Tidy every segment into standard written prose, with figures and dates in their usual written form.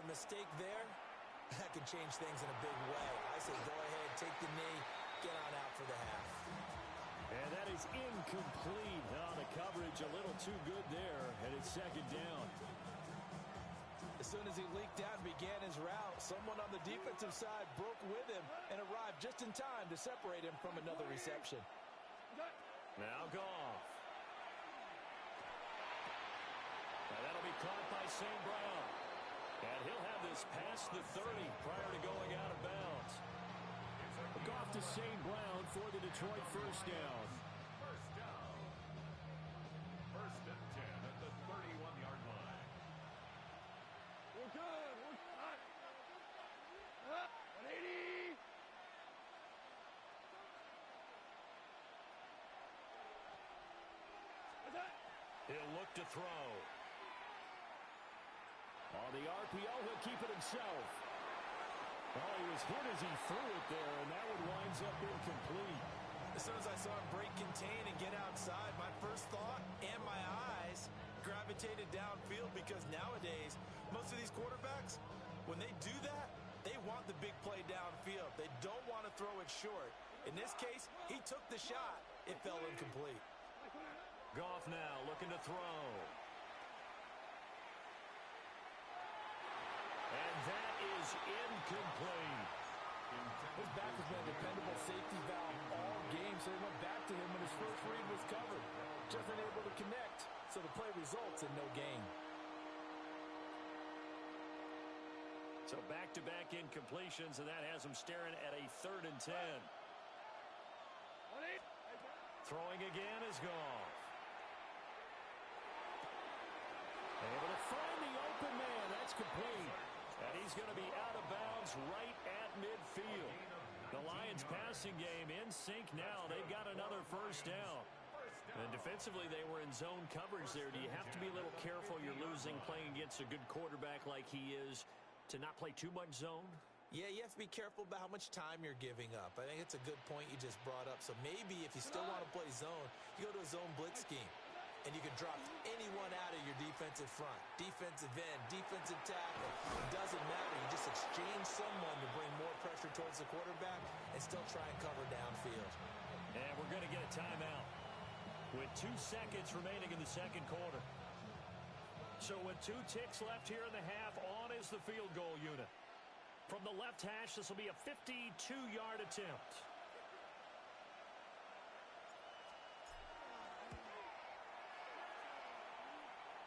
mistake there, that can change things in a big way. I say go ahead, take the knee, get on out for the half. And that is incomplete. The coverage a little too good there, and it's second down. As soon as he leaked out and began his route, someone on the defensive side broke with him and arrived just in time to separate him from another reception. Now Goff. Now that'll be caught by St. Brown. And he'll have this past the 30 prior to going out of bounds. Goff to St. Brown for the Detroit first down. First down. First and 10 at the 31-yard line. We're good. We're good. 180. He'll look to throw. On the RPO, he'll keep it himself. Oh, he was hit as he threw it there, and that one winds up incomplete. As soon as I saw him break contain and get outside, my first thought and my eyes gravitated downfield, because nowadays, most of these quarterbacks, when they do that, they want the big play downfield. They don't want to throw it short. In this case, he took the shot. It fell incomplete. Goff now looking to throw. And that is incomplete. His back has been a dependable safety valve all game, so he went back to him when his first read was covered. Just unable to connect, so the play results in no gain. So back-to-back incompletions, and that has him staring at a 3rd and 10. Throwing again is Goff. Able to find the open man. That's complete. And he's going to be out of bounds right at midfield. The Lions passing game in sync now. They've got another first down. And defensively, they were in zone coverage there. Do you have to be a little careful? You're losing playing against a good quarterback like he is to not play too much zone? Yeah, you have to be careful about how much time you're giving up. I think it's a good point you just brought up. So maybe if you still want to play zone, you go to a zone blitz scheme. And you can drop anyone out of your defensive front. Defensive end, defensive tackle. It doesn't matter. You just exchange someone to bring more pressure towards the quarterback and still try and cover downfield. And we're going to get a timeout with 2 seconds remaining in the second quarter. So with 2 ticks left here in the half, on is the field goal unit. From the left hash, this will be a 52-yard attempt.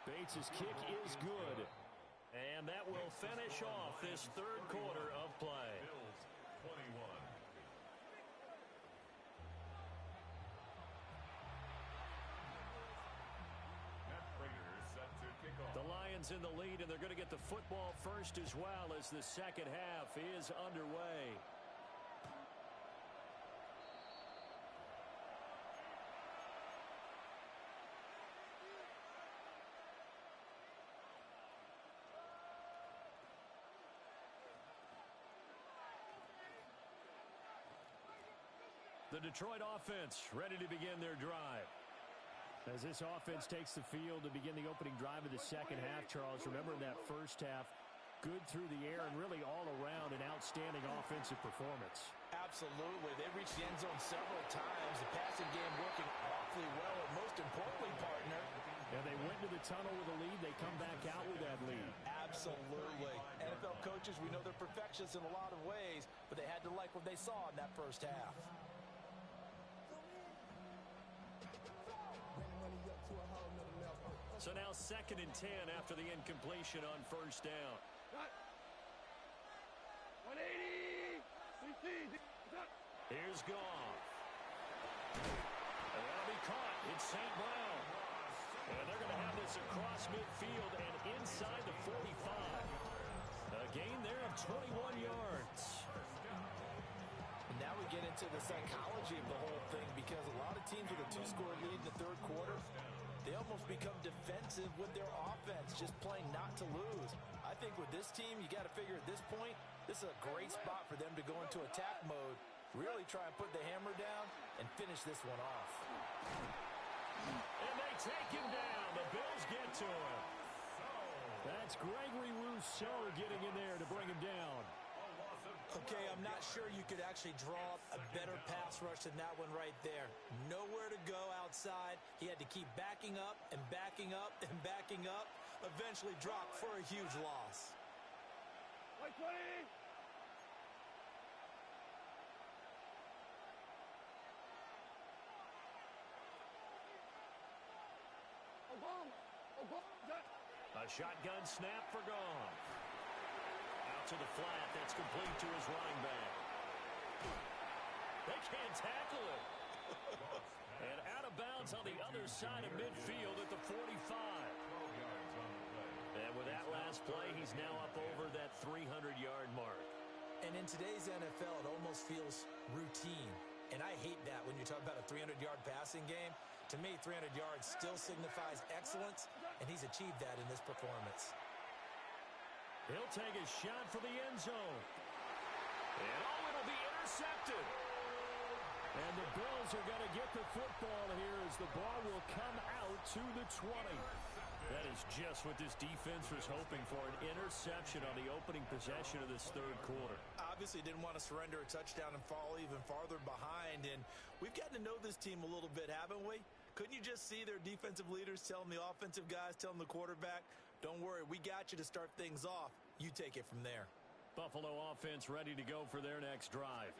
Bates' kick is good. And that will finish off this third quarter of play. Bills 21. Set to kick off. The Lions in the lead, and they're going to get the football first as well as the second half is underway. The Detroit offense ready to begin their drive. As this offense takes the field to begin the opening drive of the second half, Charles, remember in that first half, good through the air and really all around an outstanding offensive performance. Absolutely. They reached the end zone several times. The passing game working awfully well, and most importantly, partner, and they went to the tunnel with a lead. They come back out with that lead. Absolutely. NFL coaches, we know they're perfectionists in a lot of ways, but they had to like what they saw in that first half. So now 2nd and 10 after the incompletion on first down. 180. Here's Goff. And that'll be caught. It's St. Brown. And they're going to have this across midfield and inside the 45. A gain there of 21 yards. Now we get into the psychology of the whole thing, because a lot of teams with a 2-score lead in the third quarter, they almost become defensive with their offense, just playing not to lose. I think with this team, you got to figure at this point, this is a great spot for them to go into attack mode, really try and put the hammer down and finish this one off. And they take him down. The Bills get to him. That's Gregory Rousseau getting in there to bring him down. Okay, I'm not sure you could actually draw up a better pass rush than that one right there. Nowhere to go outside. He had to keep backing up and backing up and backing up. Eventually dropped for a huge loss. Like 20. A shotgun snap for Goff. Out to the flat. That's complete to his running back. They can't tackle it. And out of bounds on the other side of midfield at the 45. And with that last play, he's now up over that 300-yard mark. And in today's NFL, it almost feels routine. And I hate that when you talk about a 300-yard passing game. To me, 300 yards still signifies excellence, and he's achieved that in this performance. He'll take a shot for the end zone. And it'll be intercepted. And the Bills are going to get the football here as the ball will come out to the 20. That is just what this defense was hoping for, an interception on the opening possession of this third quarter. Obviously didn't want to surrender a touchdown and fall even farther behind, and we've gotten to know this team a little bit, haven't we? Couldn't you just see their defensive leaders telling the offensive guys, telling the quarterback, don't worry, we got you to start things off. You take it from there. Buffalo offense ready to go for their next drive.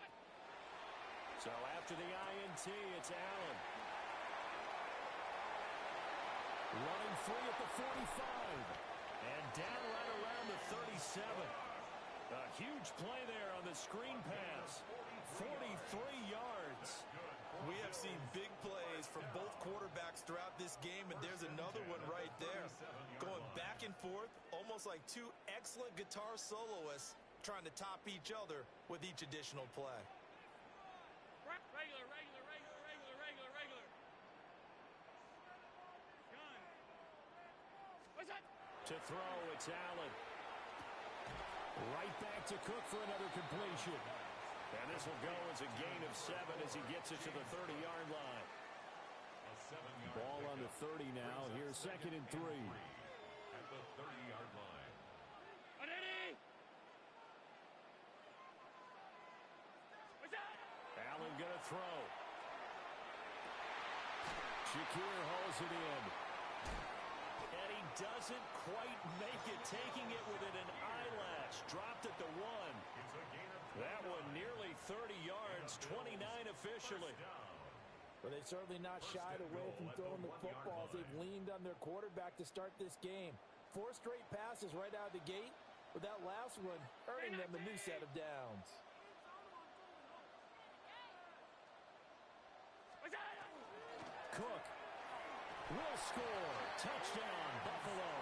So after the INT, it's Allen. Running free at the 45. And down right around the 37. A huge play there on the screen pass. 43 yards. We have seen big plays from both quarterbacks throughout this game, and there's another one right there. Going back and forth, almost like two excellent guitar soloists trying to top each other with each additional play. Regular. Gun. What's that? To throw, it's Allen. Right back to Cook for another completion. And this will go as a gain of 7 as he gets it to the 30-yard line. Ball on the 30 now. Here's 2nd and 3. At the 30-yard line. 180. What's that? Allen gonna throw. Shakir hauls it in. And he doesn't quite make it, taking it within an eyelash. Dropped at the 1. That one nearly 30 yards, 29 officially. But they've certainly not shied away from throwing the footballs. They've leaned on their quarterback to start this game. 4 straight passes right out of the gate, with that last one earning them a new set of downs. Cook will score. Touchdown, Buffalo.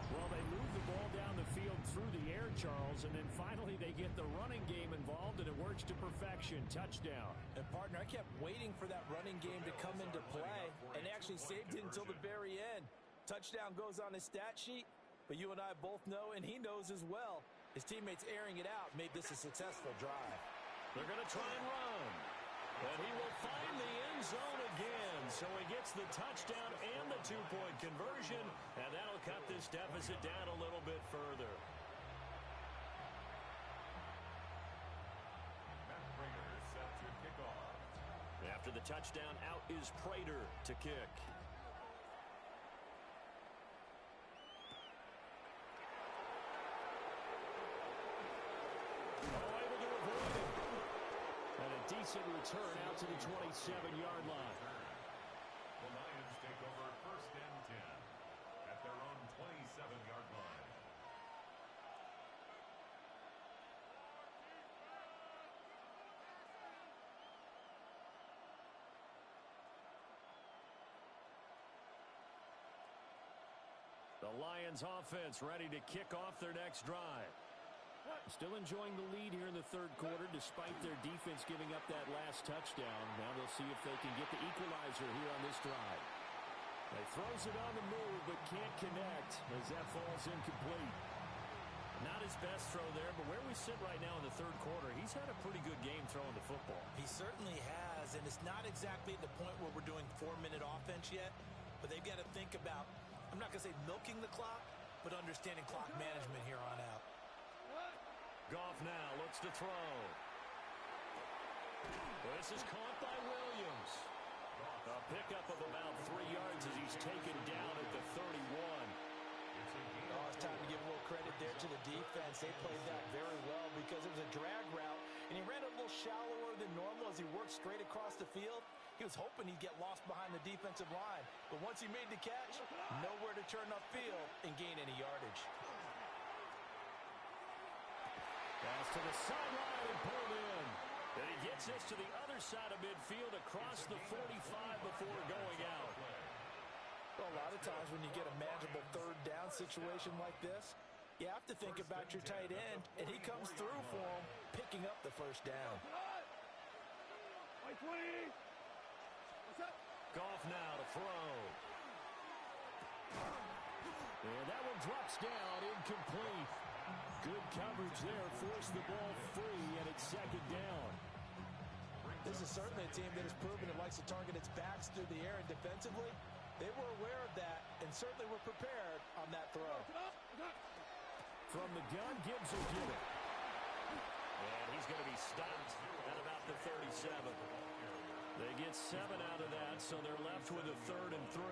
Well, they move the ball down the field through the air, Charles, and then finally they get the running game involved, and it works to perfection. Touchdown. And, partner, I kept waiting for that running game to come into play, and actually saved it until the very end. Touchdown goes on his stat sheet, but you and I both know, and he knows as well, his teammates airing it out made this a successful drive. They're going to try and run. And he will find the end zone again. So he gets the touchdown and the 2-point conversion. And that'll cut this deficit down a little bit further. Matt Prater is set to kick off. After the touchdown, out is Prater to kick. Decent return out to the 27-yard line. The Lions take over 1st and 10 at their own 27-yard line. The Lions offense ready to kick off their next drive. Still enjoying the lead here in the third quarter despite their defense giving up that last touchdown. Now they'll see if they can get the equalizer here on this drive. They throws it on the move but can't connect as that falls incomplete. Not his best throw there, but where we sit right now in the third quarter, he's had a pretty good game throwing the football. He certainly has, and it's not exactly at the point where we're doing 4-minute offense yet, but they've got to think about, I'm not going to say milking the clock, but understanding clock management here on out. Goff now looks to throw. This is caught by Williams. A pickup of about 3 yards as he's taken down at the 31. Oh, it's time to give a little credit there to the defense. They played that very well because it was a drag route, and he ran a little shallower than normal as he worked straight across the field. He was hoping he'd get lost behind the defensive line, but once he made the catch, nowhere to turn upfield and gain any yardage. Pass to the sideline and pulled in. And he gets this to the other side of midfield across the 45 before going out. Well, a lot of times when you get a manageable third down situation like this, you have to think about your tight end, and he comes through for him, picking up the first down. Goff now to throw. And that one drops down, incomplete. Good coverage there, forced the ball free, and it's second down. This is certainly a team that has proven it likes to target its backs through the air, and defensively, they were aware of that and certainly were prepared on that throw. From the gun, Gibbs will get it. And he's going to be stopped at about the 37. They get 7 out of that, so they're left with a 3rd and 3.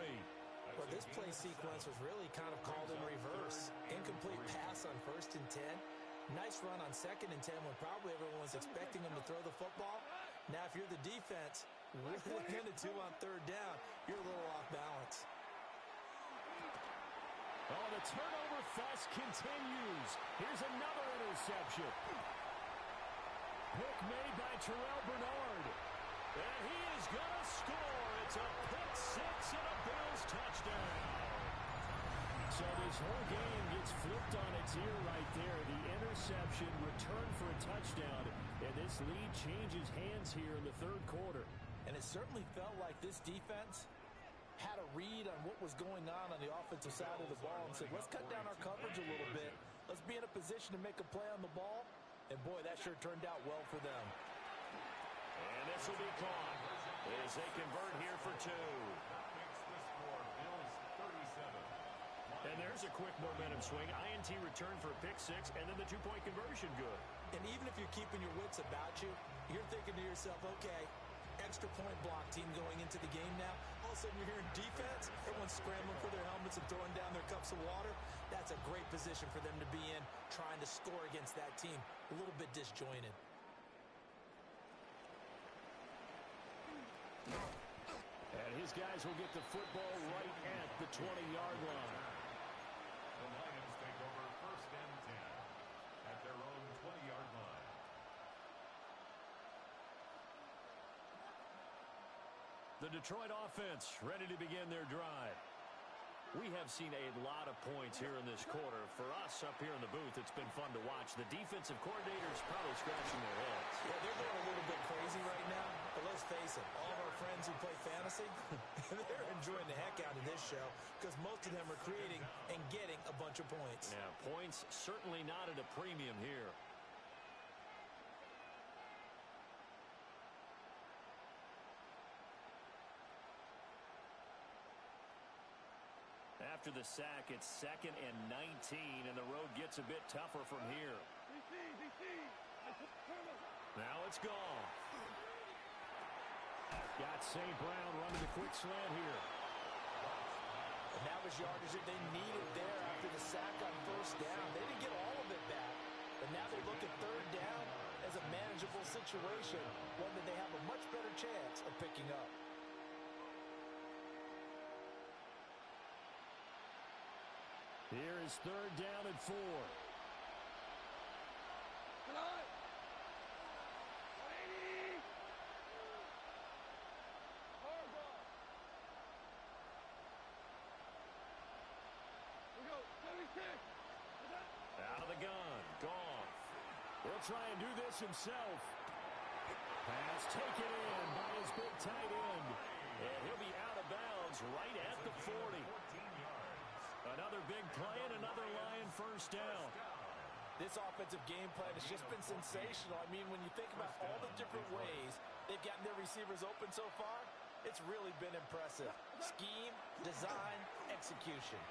Well, this play sequence was really kind of called in reverse. Incomplete pass on 1st and 10. Nice run on 2nd and 10 when probably everyone was expecting him to throw the football. Now, if you're the defense, really looking to 2 on 3rd down, you're a little off balance. Oh, the turnover fest continues. Here's another interception. Pick made by Terrell Bernard. And he is going to score. It's a pick 6 and a Bills touchdown. So this whole game gets flipped on its ear right there. The interception, return for a touchdown, and this lead changes hands here in the third quarter. And it certainly felt like this defense had a read on what was going on the offensive side of the ball and said, let's cut down our coverage a little bit. Let's be in a position to make a play on the ball. And, boy, that sure turned out well for them. And this will be caught as they convert here for 2. And there's a quick momentum swing. INT return for a pick 6, and then the 2-point conversion good. And even if you're keeping your wits about you, you're thinking to yourself, okay, extra point block team going into the game now. All of a sudden you're hearing defense. Everyone's scrambling for their helmets and throwing down their cups of water. That's a great position for them to be in, trying to score against that team. A little bit disjointed. And his guys will get the football right at the 20-yard line. The Lions take over 1st and 10 at their own 20-yard line. The Detroit offense ready to begin their drive. We have seen a lot of points here in this quarter. For us up here in the booth, it's been fun to watch. The defensive coordinators probably scratching their heads. Yeah, they're going a little bit crazy right now. But let's face it, all of our friends who play fantasy, they're enjoying the heck out of this show because most of them are creating and getting a bunch of points. Yeah, points certainly not at a premium here. After the sack, it's 2nd and 19, and the road gets a bit tougher from here. Now it's gone. Got St. Brown running the quick slant here. And that was yardage that they needed there after the sack on 1st down. They didn't get all of it back, but now they look at 3rd down as a manageable situation, one that they have a much better chance of picking up. Here is 3rd down and 4. Out of the gun, Goff. Will try and do this himself. Pass taken in by his big tight end. And he'll be out of bounds right at the 40. Another big play and another Lion 1st down. This offensive game plan has just been sensational. I mean, when you think about all the different ways they've gotten their receivers open so far, it's really been impressive. Scheme, design, execution.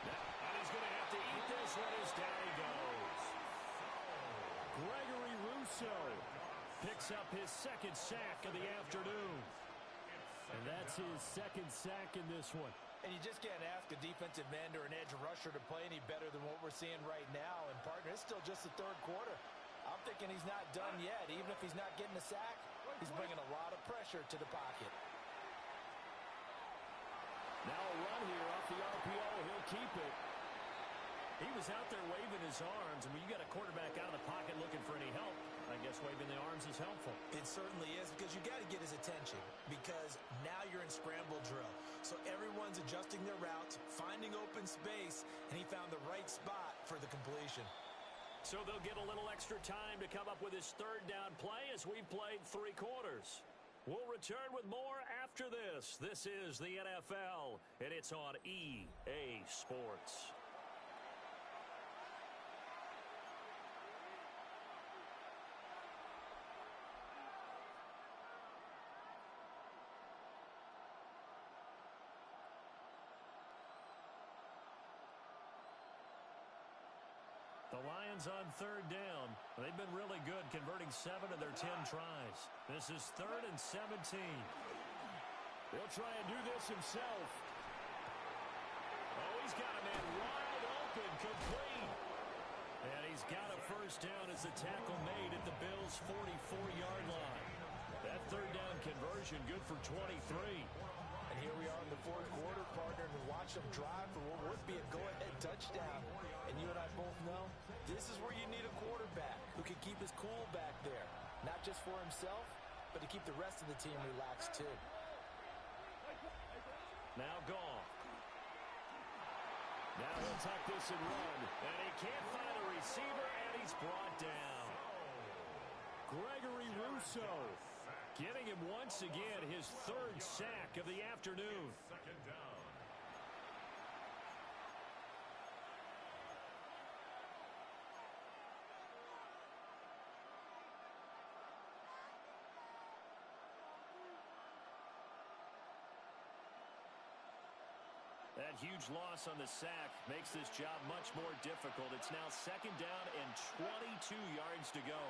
And he's going to have to eat this one as down he goes. Gregory Rousseau picks up his second sack of the afternoon. And that's his second sack in this one. And you just can't ask a defensive end or an edge rusher to play any better than what we're seeing right now. And, partner, it's still just the third quarter. I'm thinking he's not done yet. Even if he's not getting a sack, he's bringing a lot of pressure to the pocket. Now a run here off the RPO. He'll keep it. He was out there waving his arms. And when you got a quarterback out of the pocket looking for any help, I guess waving the arms is helpful. It certainly is, because you got to get his attention, because now you're in scramble drill. So everyone's adjusting their routes, finding open space, and he found the right spot for the completion. So they'll get a little extra time to come up with his third down play as we've played 3 quarters. We'll return with more after this. This is the NFL, and it's on EA Sports. The Lions on third down. They've been really good, converting 7 of their 10 tries. This is 3rd and 17. He'll try and do this himself. Oh, he's got a man wide open, complete. And he's got a first down as the tackle made at the Bills' 44-yard line. That third down conversion good for 23. And here we are in the fourth quarter, partner, and watch them drive for what would be a go-ahead touchdown. And you and I both know this is where you need a quarterback who can keep his cool back there. Not just for himself, but to keep the rest of the team relaxed too. Now Goff. Now he'll tuck this and run. And he can't find a receiver, and he's brought down. Gregory Rousseau getting him once again his 3rd sack of the afternoon. Second down. That huge loss on the sack makes this job much more difficult. It's now 2nd down and 22 yards to go.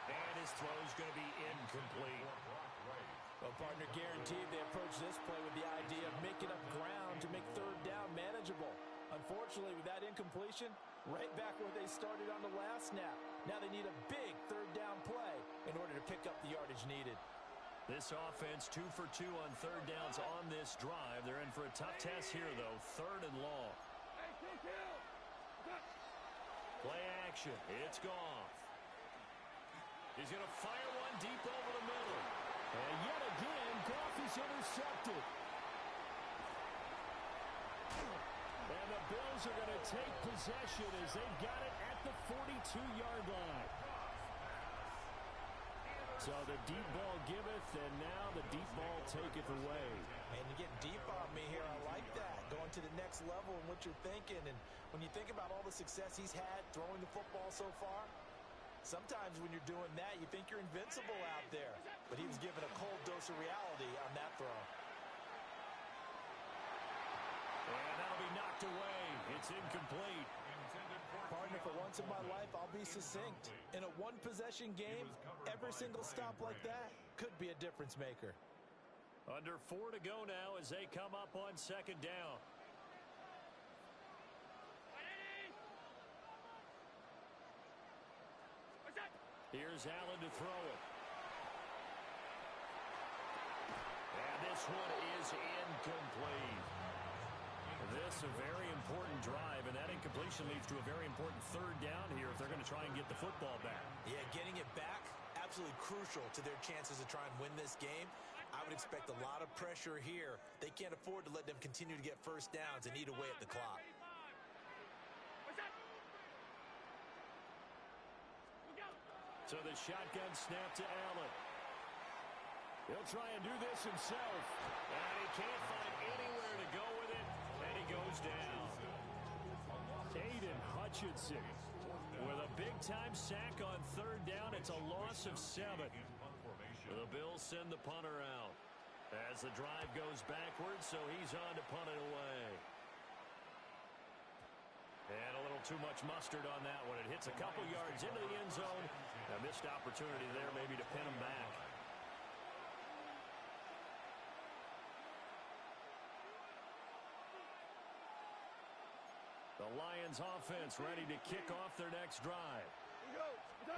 And his throw is going to be incomplete. Well, partner, guaranteed they approach this play with the idea of making up ground to make third down manageable. Unfortunately, with that incompletion, right back where they started on the last snap. Now they need a big third down play in order to pick up the yardage needed. This offense 2 for 2 on third downs on this drive. They're in for a tough test here, though. 3rd and long. Play action. It's Goff. He's going to fire one deep over the middle. And yet again, Goff is intercepted. And the Bills are going to take possession as they've got it at the 42-yard line. So the deep ball giveth, and now the deep ball taketh away. Man, you're getting deep on me here. I like that. Going to the next level in what you're thinking. And when you think about all the success he's had throwing the football so far, sometimes when you're doing that, you think you're invincible out there. But he was given a cold dose of reality on that throw. And that'll be knocked away. It's incomplete. Partner, for once in my life, I'll be succinct. In a one-possession game, every single stop like that could be a difference maker. Under 4 to go now as they come up on 2nd down. Here's Allen to throw it. And this one is incomplete. This a very important drive, and that incompletion leads to a very important third down here if they're going to try and get the football back. Yeah, getting it back, absolutely crucial to their chances to try and win this game. I would expect a lot of pressure here. They can't afford to let them continue to get first downs and eat away at the clock. So the shotgun snap to Allen. He'll try and do this himself. And he can't find anywhere to go with it, and he goes down. Aiden Hutchinson with a big-time sack on third down. It's a loss of 7. The Bills send the punter out as the drive goes backwards, so he's on to punt it away. And a little too much mustard on that one. It hits a couple yards into the end zone. A missed opportunity there maybe to pin him back. The Lions offense ready to kick off their next drive.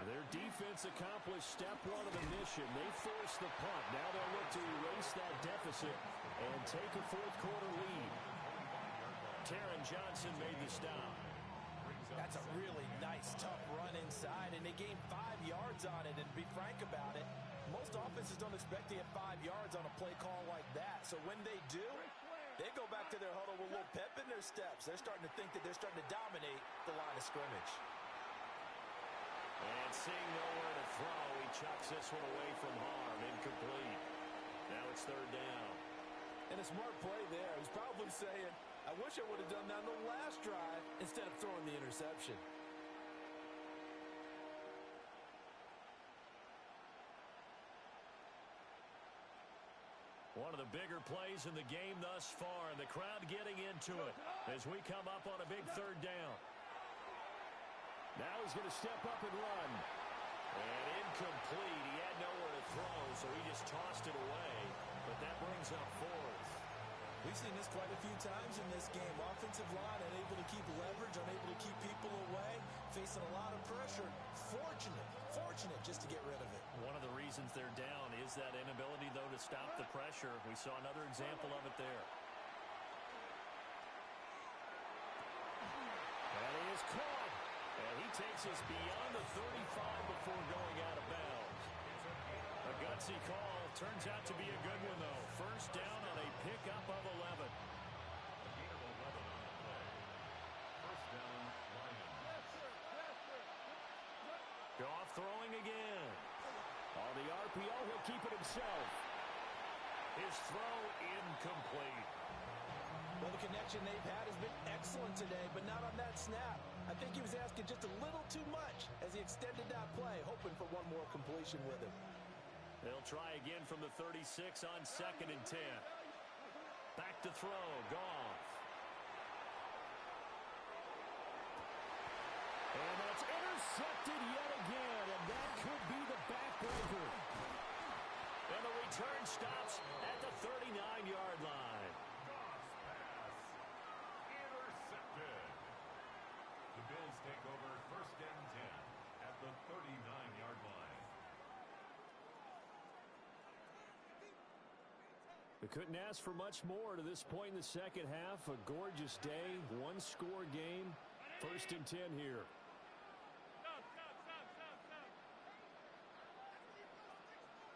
Their defense accomplished step 1 of the mission. They forced the punt. Now they'll look to erase that deficit and take a fourth-quarter lead. Taron Johnson made the stop. That's a really nice, tough run inside, and they gained 5 yards on it. And to be frank about it, most offenses don't expect to get 5 yards on a play call like that. So when they do, they go back to their huddle with a little pep in their steps. They're starting to think that they're starting to dominate the line of scrimmage. And seeing nowhere to throw, he chucks this one away from harm. Incomplete. Now it's third down. And a smart play there. He's probably saying, I wish I would have done that on the last drive instead of throwing the interception. One of the bigger plays in the game thus far, and the crowd getting into it as we come up on a big third down. Now he's going to step up and run. And incomplete. He had nowhere to throw, so he just tossed it away. But that brings up fourth. We've seen this quite a few times in this game. Offensive line unable to keep leverage, unable to keep people away, facing a lot of pressure. Fortunate just to get rid of it. One of the reasons they're down is that inability, though, to stop the pressure. We saw another example of it there. And he is caught. And he takes us beyond the 35 before going out of bounds. A gutsy call. Turns out to be a good one, though. First down on a pickup of 11. Goff throwing again. On the RPO, he'll keep it himself. His throw incomplete. Well, the connection they've had has been excellent today, but not on that snap. I think he was asking just a little too much as he extended that play, hoping for one more completion with him. They'll try again from the 36 on 2nd and 10. Back to throw, Goff. And that's intercepted yet again, and that could be the backbreaker. And the return stops at the 39-yard line. Intercepted. The Bills take over 1st and 10 at the 39-yard line. We couldn't ask for much more to this point in the second half. A gorgeous day, one-score game. 1st and 10 here.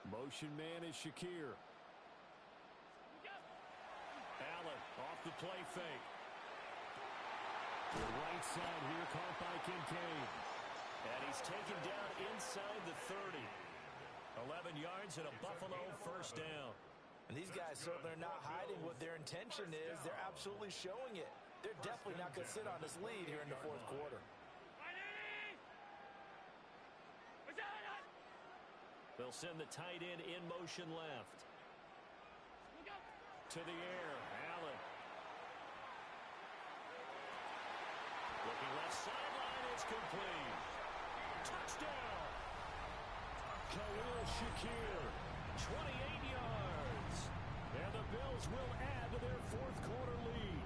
Motion man is Shakir. Allen off the play fake. The right side here caught by Kincaid. And he's taken down inside the 30. 11 yards and a Buffalo first down. And these guys certainly are not hiding what their intention is. They're absolutely showing it. They're definitely not going to sit on this lead here in the fourth quarter. They'll send the tight end in motion left. To the air, Allen. Looking left sideline, it's complete. Touchdown! Khalil Shakir, 28 yards. And the Bills will add to their fourth quarter lead.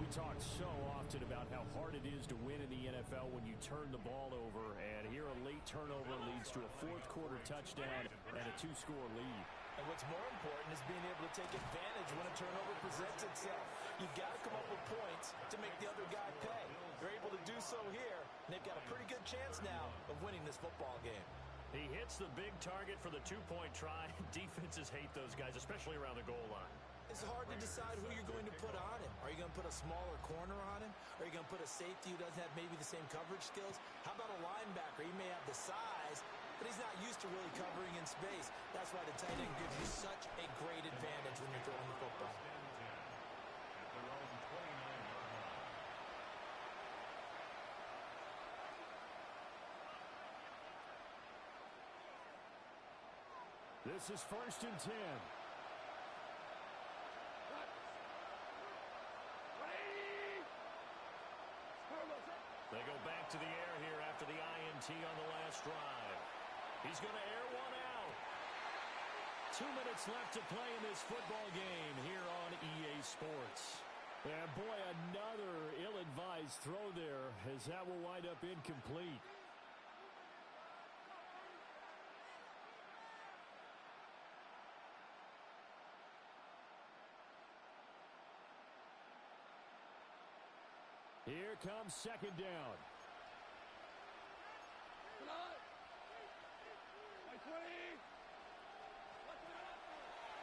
We talk so often about how hard it is to win in the NFL when you turn the ball over, and here a late turnover leads to a fourth quarter touchdown and a 2-score lead. And what's more important is being able to take advantage when a turnover presents itself. You've got to come up with points to make the other guy pay. They're able to do so here, and they've got a pretty good chance now of winning this football game. He hits the big target for the two-point try. Defenses hate those guys, especially around the goal line. It's hard to decide who you're going to put on him. Are you going to put a smaller corner on him? Are you going to put a safety who doesn't have maybe the same coverage skills? How about a linebacker? He may have the size, but he's not used to really covering in space. That's why the tight end gives you such a great advantage when you're throwing the football. This is 1st and 10. They go back to the air here after the INT on the last drive. He's going to air one out. 2 minutes left to play in this football game here on EA Sports. And boy, another ill-advised throw there, as that will wind up incomplete. Here comes 2nd down.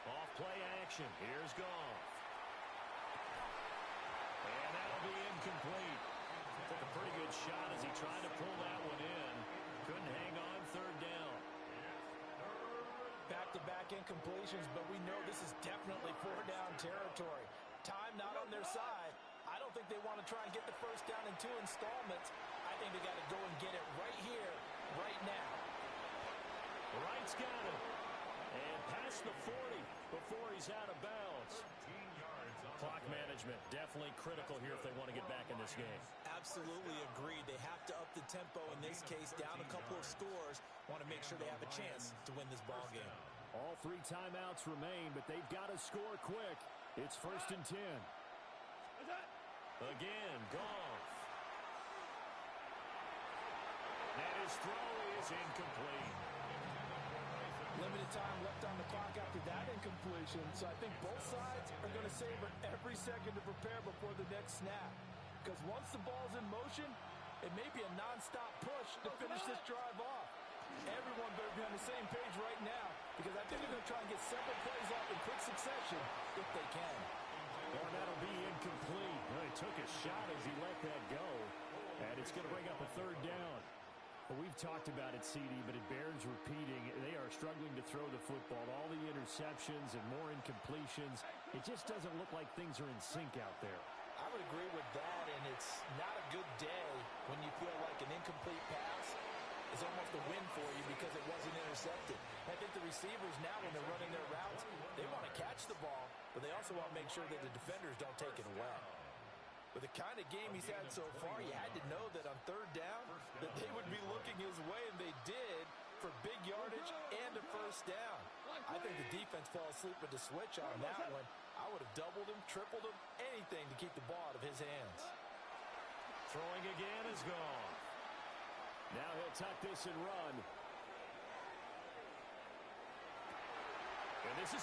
Off play action. Here's Goff. And that'll be incomplete. Took a pretty good shot as he tried to pull that one in. Couldn't hang on 3rd down. Back-to-back incompletions, but we know this is definitely 4-down territory. Time not on their side. I don't think they want to try and get the 1st down in 2 installments. I think they got to go and get it right here, right now. Wright's got it. And past the 40 before he's out of bounds. Clock management definitely critical here if they want to get back in this game. Absolutely agreed. They have to up the tempo in this case, down a couple of scores. Want to make sure they have a chance to win this ball game. All 3 timeouts remain, but they've got to score quick. It's 1st and 10. Again, Goff. And his throw is incomplete. Limited time left on the clock after that incompletion, so I think both sides are going to savor every second to prepare before the next snap. Because once the ball's in motion, it may be a nonstop push to finish this drive off. Everyone better be on the same page right now, because I think they're going to try and get several plays off in quick succession if they can. Well, that'll be incomplete. Well, he took a shot as he let that go, and it's going to bring up a 3rd down. Well, we've talked about it, CD, but it bears repeating. They are struggling to throw the football. All the interceptions and more incompletions. It just doesn't look like things are in sync out there. I would agree with that, and it's not a good day when you feel like an incomplete pass is almost a win for you because it wasn't intercepted. I think the receivers now, when they're running their routes, they want to catch the ball, but they also want to make sure that the defenders don't take it away. With the kind of game he's had so far, you had to know that on 3rd down that they would be looking his way, and they did for big yardage and a 1st down. I think the defense fell asleep with the switch on that one. I would have doubled him, tripled him, anything to keep the ball out of his hands. Throwing again is gone. Now he'll tuck this and run. And this is